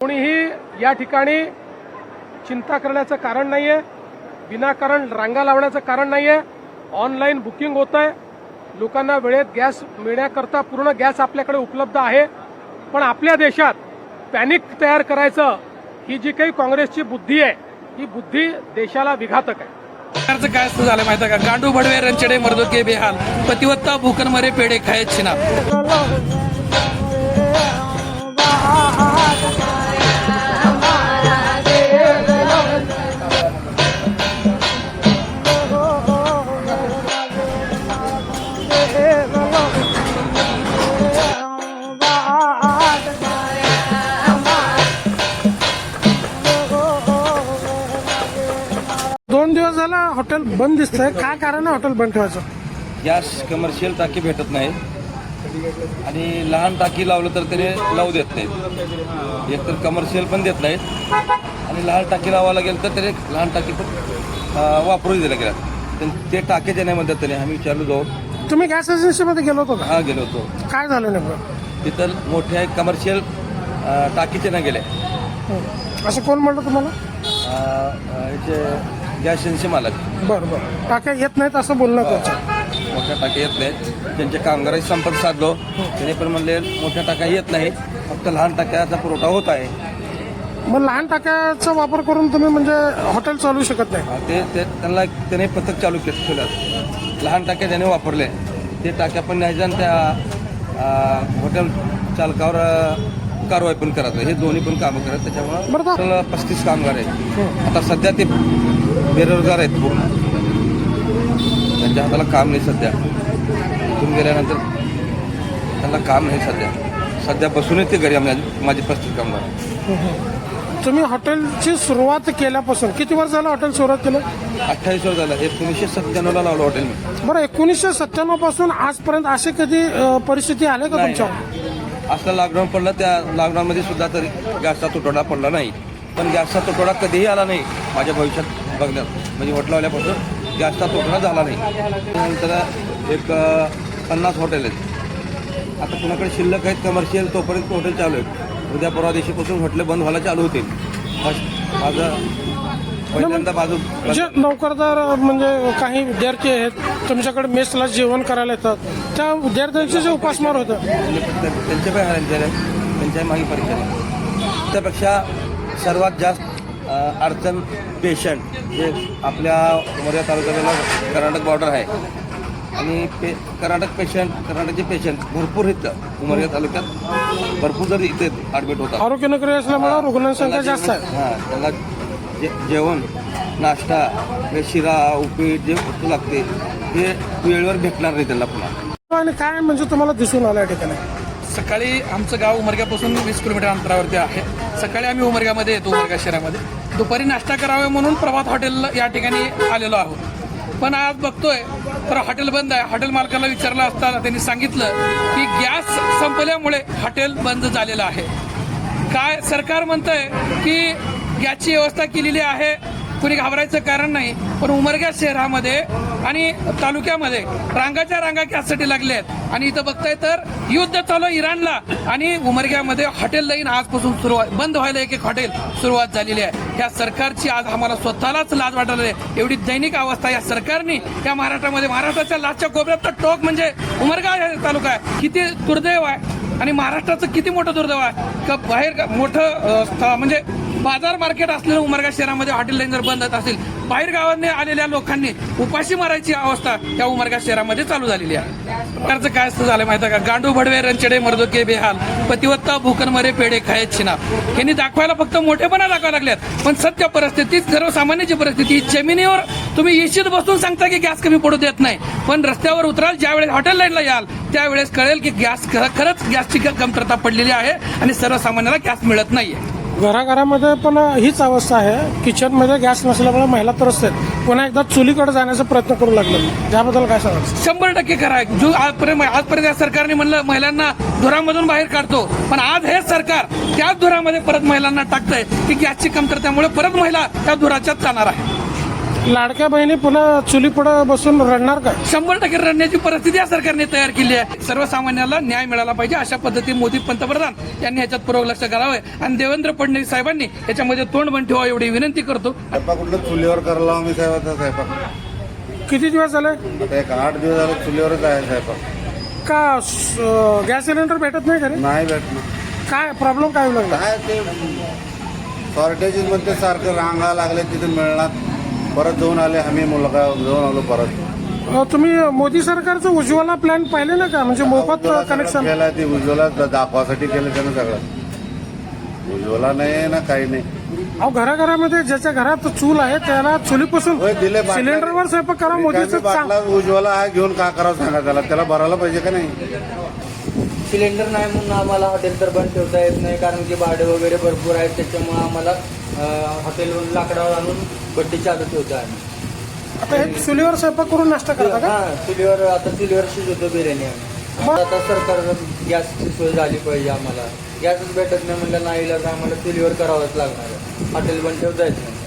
कोणीही या ठिकाणी चिंता करण्याचं कारण नाहीये, विनाकारण रांगा लावण्याचं कारण नाहीये। ऑनलाईन बुकिंग होत आहे, लोकांना वेळेत गॅस मिळण्याकरता पूर्ण गॅस आपल्याकडे उपलब्ध आहे। पण आपल्या देशात पॅनिक तयार करायचं ही जी काही काँग्रेसची बुद्धी आहे, ही बुद्धी देशाला विघातक आहे। सरकारचं काय असं झालं माहिती आहे का? गांडू भडवे रंचडे मर्दोके बेहाल पतिवत्ता भूकन मरे पेढे खाये छिना। दोन दिवस झाला हॉटेल बंद दिसतंय, काय कारण आहे हॉटेल बंद ठेवायचं? गॅस कमर्शियल टाकी भेटत नाही आणि लहान टाकी लावलं तर त्याने लावू देत नाहीत। एक तर कमर्शियल पण देत नाहीत आणि लहान टाकी लावायला गेलं तर त्याने लहान टाकी पण वापरू दिल्या गेल्या। ते टाके देण्या म्हणतात त्याने। आम्ही विचारलो जाऊ, तुम्ही गॅस एजन्सीमध्ये गेलो होतो का? हा गेलो होतो। काय झालं नेमकं? तिथं मोठ्या कमर्शियल टाकीचे नाही गेले। असं कोण म्हणलं तुम्हाला? याचे गॅस एजन्सी मालक। बरं बरं, टाक्या येत नाहीत असं बोलणं त्याचं। मोठ्या टाक्या येत नाहीत, त्यांच्या कामगारांशी संपर्क साधलो, त्याने पण म्हणले मोठ्या टाक्या येत नाहीत, फक्त लहान टाक्याचा पुरवठा होत आहे। मग लहान टाक्याचा वापर करून तुम्ही म्हणजे हॉटेल चालवू शकत नाही? त्यांना त्याने पथक चालू केलं। लहान टाक्या त्याने वापरले, ते टाक्या पण न्यायच्या आणि त्या हॉटेल चालकावर कारवाई पण करायचं। हे दोन्ही पण कामं करत, त्याच्यामुळे 35 कामगार आहेत। आता सध्या ते बेरोजगार आहेत पूर्ण, त्यांच्या हाताला काम नाही सध्या। इथून गेल्यानंतर त्यांना काम नाही सध्या बसूनच ते घरी माझे 35 कामगार। तुम्ही हॉटेलची सुरुवात केल्यापासून किती वर्ष झालं हॉटेल सुरुवात केलं? 28 वर्ष झालं। 1997ला लावलं हॉटेल मी। बरं, 1997 पासून आजपर्यंत अशी कधी परिस्थिती आली का तुमच्यावर? असलं लॉकडाऊन पडलं, त्या लॉकडाऊनमध्ये सुद्धा तरी गॅसचा तुटवडा पडला नाही। पण गॅसचा तुटवडा कधीही आला नाही माझ्या भविष्यात बघण्यात, म्हणजे हॉटेल लावल्यापासून गॅसचा तुटवडा झाला नाही। त्यानंतर एक 50 हॉटेल आहेत आता कुणाकडे शिल्लक आहेत कमर्शियल, तोपर्यंत हॉटेल चालू आहेत। उद्या परवा दिवशीपासून हॉटेल बंद व्हायला चालू होतील। माझं पहिल्यांदा बाजू जे नोकरदार म्हणजे काही विद्यार्थी आहेत तुमच्याकडे मेसला जेवण करायला येतात, त्या विद्यार्थ्यांचे जे उपासमार होतं त्यांच्या पण त्यांच्या मागे परीक्षा। त्यापेक्षा सर्वात जास्त अडचण पेशंट जे आपल्या उमरगा तालुक्याला कर्नाटक बॉर्डर आहे आणि कर्नाटकचे पेशंट भरपूर आहेत उमरगा तालुक्यात, भरपूर जर इथे ॲडमिट होतात। आरोग्य नगरी असल्यामुळे रुग्णांची संख्या जास्त आहे। हां, त्यांना जेवण नाश्ता शिरा उपीट जे वस्तू लागते ते वेळेवर भेटणार नाही त्यांना पुन्हा। आणि काय म्हणजे तुम्हाला दिसून आलं या ठिकाणी? सकाळी आमचं गाव उमरग्यापासून 20 किलोमीटर अंतरावरती आहे। सकाळी आम्ही उमरग्यामध्ये येतो, उमरगा शहरामध्ये दुपारी नाश्ता करावे म्हणून प्रभात हॉटेल या ठिकाणी आलेलो आहोत। पण आज बघतोय तर हॉटेल बंद आहे। हॉटेल मालकाला विचारलं असता त्यांनी सांगितलं की गॅस संपल्यामुळे हॉटेल बंद झालेलं आहे। काय सरकार म्हणतंय की गॅसची व्यवस्था केलेली आहे, कुणी घाबरायचं कारण नाही। पण उमरगा शहरामध्ये आणि तालुक्यामध्ये रांगाच्या रांगा गॅससाठी लागल्या आहेत आणि इथं बघताय तर युद्ध चालू इराणला आणि उमरग्यामध्ये हॉटेल लाईन आजपासून बंद व्हायला एक हॉटेल सुरुवात झालेली आहे। या सरकारची आज आम्हाला स्वतःलाच लाज वाटायला आहे। एवढी दैनिक अवस्था या सरकारने या महाराष्ट्रामध्ये, महाराष्ट्राच्या लाजच्या कोपऱ्यात तर टोक म्हणजे उमरगा तालुका आहे। किती दुर्दैव आहे आणि महाराष्ट्राचं किती मोठं दुर्दैव आहे का बाहेर मोठं म्हणजे बाजार मार्केट असलेलं उमरगा शहरामध्ये हॉटेल लाईन जर बंद असेल, बाहेर गावांनी आलेल्या लोकांनी उपाशी मारायची अवस्था त्या उमरगा शहरामध्ये चालू झालेली आहे। सरकारचं काय असं झालं माहिती आहे का? गांडू भडवे रंचडे मर्दोके बेहाल पतिवत्ता भूकन मरे पेढे खाये छिना। यांनी दाखवायला फक्त मोठेपणा दाखवायला लागल्यात, पण सत्य परिस्थिती सर्वसामान्याची परिस्थिती जमिनीवर तुम्ही इच्छित बसून सांगता की गॅस कमी पडू देत नाही, पण रस्त्यावर उतराल ज्यावेळेस हॉटेल लाईनला याल त्यावेळेस कळेल की गॅस खरंच गॅसची कमतरता पडलेली आहे आणि सर्वसामान्याला गॅस मिळत नाहीये। घराघरामध्ये पण हीच अवस्था आहे। किचनमध्ये गॅस नसल्यामुळे महिला त्रस्त आहेत, पुन्हा एकदा चुलीकडे जाण्याचा प्रयत्न करू लागले। त्याबद्दल काय सांगाल? 100% खरं आहे। जो आजपर्यंत या सरकारने म्हणलं महिलांना धुरामधून बाहेर काढतो, पण आज हे सरकार त्याच धुरामध्ये परत महिलांना टाकतंय की गॅसची कमतरतेमुळे परत महिला त्या धुराच्यात जाणार आहे। लाडक्या बहिणी पुन्हा चुली पुढे बसून रडणार का? 100% रडण्याची परिस्थिती या सरकारने तयार केली आहे. सर्वसामान्याला न्याय मिळाला पाहिजे अशा पद्धतीने मोदी पंतप्रधान यांनी ह्याच्यात पूर्वक लक्ष घालावे आणि देवेंद्र फडणवीस साहेबांनी याच्यामध्ये तोंड बंद ठेवा एवढी विनंती करतो. स्वयंपाक कुठलं चुलीवर करायला मी साहेबाचा स्वयंपाक किती दिवस झाले आता एक 8 दिवस झाले चुलीवरच आहे स्वयंपाक. का गॅस सिलेंडर भेटत नाही घरी? नाही भेटणं. काय प्रॉब्लेम काय लागला? काय ते शॉर्टेजेस मध्ये सारखं रांगा लागले तिथे मिळणार. परत जाऊन आले आम्ही मुलगा जाऊन आलो परत. तुम्ही मोदी सरकारचं उज्ज्वला प्लॅन पाहिले ना का? म्हणजे मोफत कनेक्शन केला ते उज्ज्वला दाखवासाठी केलं त्यानं सगळं. उज्ज्वला नाही ना काही नाही. अहो घराघरामध्ये ज्याच्या घरात चूल आहे त्याला चुलीपासून होय, दिले बाटल्या. सिलेंडरवर स्वयंपाक करा. मोदीचं बाटला उज्ज्वला आहे घेऊन का करावं सांगा त्याला भरायला पाहिजे का नाही. सिलेंडर नाही म्हणून आम्हाला हॉटेल तर बंद ठेवता येत नाही, कारण की भाडे वगैरे भरपूर आहेत. त्याच्यामुळे आम्हाला हॉटेलवरून लाकडावर आणून बड्डी चालू ठेवतो आम्ही. आता हे चुलीवर स्वयंपाक करून नाश्ता करता का? हा, चुलीवर शिजवतो बिर्याणी आम्ही. आता सरकार गॅसची सोय झाली पाहिजे आम्हाला. गॅसच भेटत नाही म्हणलं नाही, आम्हाला चुलीवर करावंच लागणार आहे. हॉटेल बंद ठेवता येत नाही.